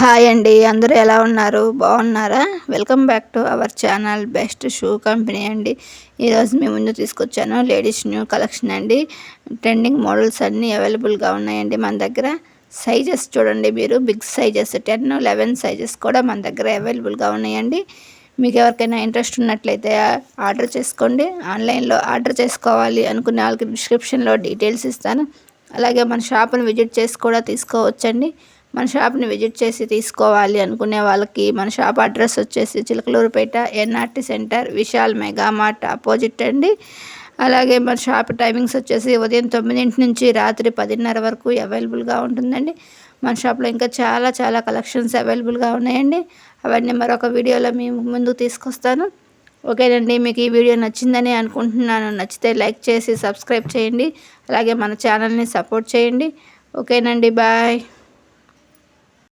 Hi అండి, అందరూ ఎలా ఉన్నారు? బాగున్నారా? Welcome back to our channel best shoe company అండి. ఈరోజు మీ ముందు తీసుకొచ్చాను లేడీస్ న్యూ కలెక్షన్ అండి. ట్రెండింగ్ మోడల్స్ అన్నీ అవైలబుల్గా ఉన్నాయండి మన దగ్గర. సైజెస్ చూడండి, మీరు బిగ్ సైజెస్ 10, 11 సైజెస్ కూడా మన దగ్గర అవైలబుల్గా ఉన్నాయండి. మీకు ఎవరికైనా ఇంట్రెస్ట్ ఉన్నట్లయితే ఆర్డర్ చేసుకోండి. ఆన్లైన్లో ఆర్డర్ చేసుకోవాలి అనుకునే వాళ్ళకి డిస్క్రిప్షన్లో డీటెయిల్స్ ఇస్తాను. అలాగే మన షాప్ని విజిట్ చేసి కూడా తీసుకోవచ్చండి. మన షాప్ని విజిట్ చేసి తీసుకోవాలి అనుకునే వాళ్ళకి మన షాప్ అడ్రస్ వచ్చేసి Chilakaluripet NRT centre Vishal mega mart opposite అండి. అలాగే మన షాప్ టైమింగ్స్ వచ్చేసి ఉదయం 9 నుంచి రాత్రి 10:30 వరకు అవైలబుల్గా ఉంటుందండి. మన షాప్లో ఇంకా చాలా కలెక్షన్స్ అవైలబుల్గా ఉన్నాయండి. అవన్నీ మరొక వీడియోలో మీ ముందుకు తీసుకొస్తాను. ఓకేనండి, మీకు ఈ వీడియో నచ్చిందని అనుకుంటున్నాను. నచ్చితే లైక్ చేసి సబ్స్క్రైబ్ చేయండి. అలాగే మన ఛానల్ని సపోర్ట్ చేయండి. ఓకేనండి, బాయ్.